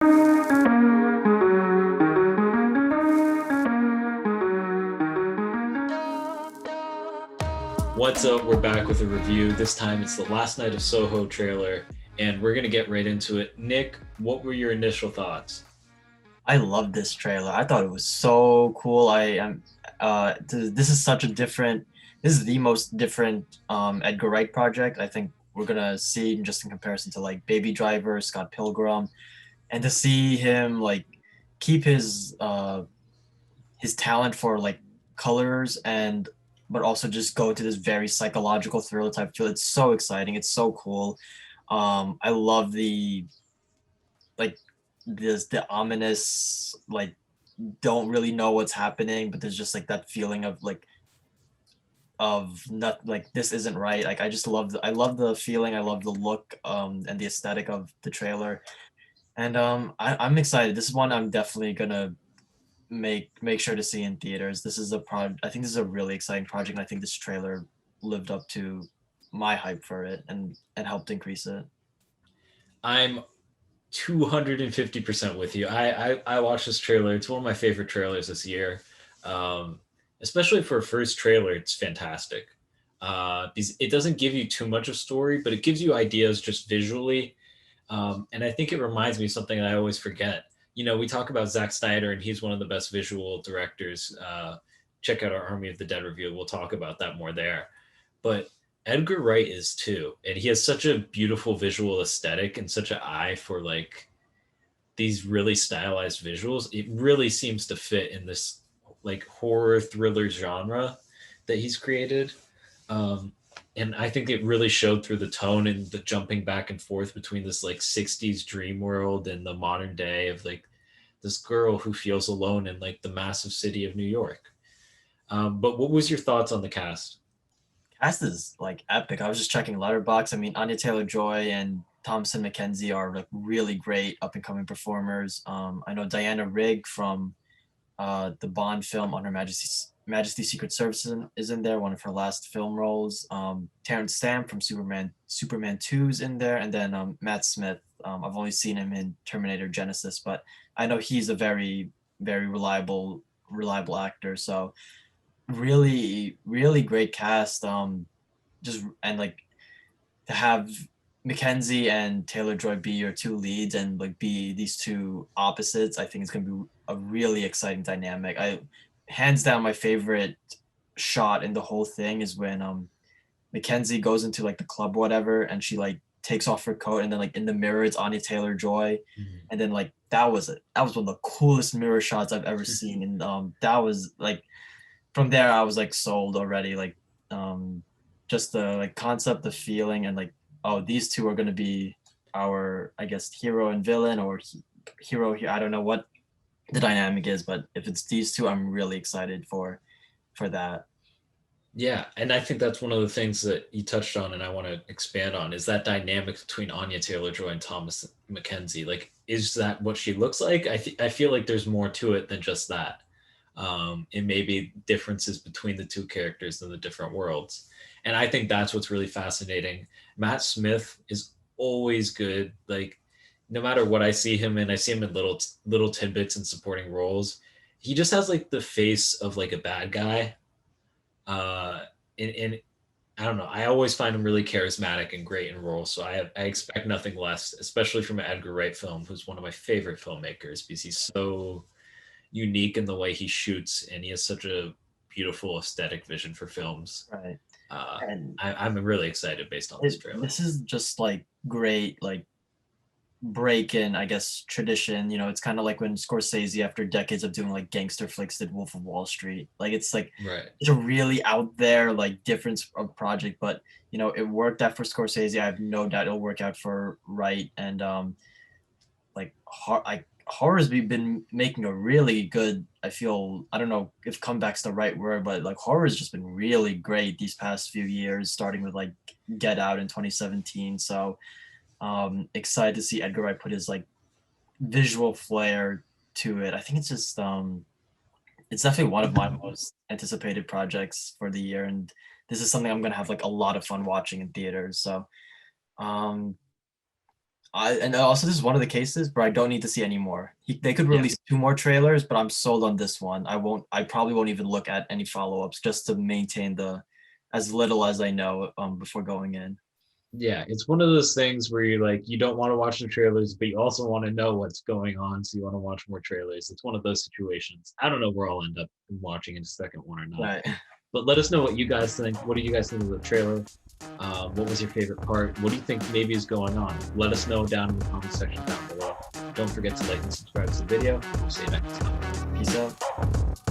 What's up? We're back with a review. This time it's the Last Night of Soho trailer, and we're going to get right into it. Nick, what were your initial thoughts? I love this trailer. I thought it was so cool. I am this is such a different this is the most different Edgar Wright project I think we're gonna see just in comparison to like Baby Driver, Scott Pilgrim, and to see him like keep his talent for like colors and but also just go into this very psychological thriller type feel. It's so exciting. It's so cool. I love like the ominous like don't really know what's happening, but there's just like that feeling of not like this isn't right. Like I love the feeling, I love the look and the aesthetic of the trailer. And I'm excited. This is one I'm definitely gonna make sure to see in theaters. This is a project I think this is a really exciting project, and I think this trailer lived up to my hype for it and helped increase it. I'm 250% with you. I watched this trailer. It's one of my favorite trailers this year. Um, Especially for a first trailer, it's fantastic. Because it doesn't give you too much of story, but it gives you ideas just visually. And I think it reminds me of something that I always forget. We talk about Zack Snyder, and he's one of the best visual directors. Check out our Army of the Dead review. We'll talk about that more there. But Edgar Wright is too, and he has such a beautiful visual aesthetic and such an eye for like these really stylized visuals. It really seems to fit in this like horror thriller genre that he's created. Um, and I think it really showed through the tone and the jumping back and forth between this like 60s dream world and the modern day of like this girl who feels alone in like the massive city of New York. But what was your thoughts on the cast? Cast is like epic. I was just checking Letterbox. I mean, Anya Taylor-Joy and Thomasin McKenzie are like really great up and coming performers. I know Diana Rigg from the Bond film on Her Majesty's Secret Service is in there, one of her last film roles. Terrence Stamp from Superman 2 is in there, and then Matt Smith. I've only seen him in Terminator Genesis, but I know he's a very reliable actor. So really great cast. Just and like to have Mackenzie and Taylor Joy be your two leads and like be these two opposites, I think it's gonna be a really exciting dynamic. I hands down my favorite shot in the whole thing is when Mackenzie goes into like the club or whatever and she like takes off her coat and then like in the mirror it's Anya Taylor Joy. Mhm. And then like that was it. That was one of the coolest mirror shots I've ever seen. And that was like from there I was like sold already. Like just the like concept, the feeling, and like oh these two are gonna be our I guess hero and villain or hero here. I don't know what the dynamic is, but if it's these two, I'm really excited for that. Yeah, and I think that's one of the things that you touched on, and I want to expand on is that dynamic between Anya Taylor-Joy and Thomas McKenzie. Like, is that what she looks like? I feel like there's more to it than just that. It may be differences between the two characters in the different worlds, and I think that's what's really fascinating. Matt Smith is always good. Like, no matter what I see him in, I see him in little tidbits and supporting roles. He just has like the face of like a bad guy, uh, and I don't know. I always find him really charismatic and great in roles. So I expect nothing less, especially from an Edgar Wright film, who's one of my favorite filmmakers because he's so unique in the way he shoots and he has such a beautiful aesthetic vision for films. Right. Uh, And I'm really excited based on this trailer. this is just like great like break in I guess tradition. It's kind of like when Scorsese after decades of doing like gangster flicks did Wolf of Wall Street. Like Right. it's a really out there like different of project, but it worked out for Scorsese. I have no doubt it'll work out for Wright. And horror's been making a really good, I feel, I don't know if comeback's the right word, but like horror's just been really great these past few years, starting with like Get Out in 2017. So excited to see Edgar Wright put his like visual flair to it. I think it's definitely one of my most anticipated projects for the year, and this is something I'm gonna have like a lot of fun watching in theaters. So um And also this is one of the cases where I don't need to see any more. They could Yeah. release 2 more trailers, but I'm sold on this one. I probably won't even look at any follow-ups just to maintain the as little as I know before going in. Yeah, it's one of those things where you like you don't want to watch the trailers, but you also want to know what's going on, so you want to watch more trailers. It's one of those situations. I don't know where I'll end up watching in the second one or not. Right. But let us know what you guys think. What do you guys think of the trailer? What was your favorite part? What do you think maybe is going on? Let us know down in the comment section down below. Don't forget to like and subscribe to the video. We'll see you next time. Peace out.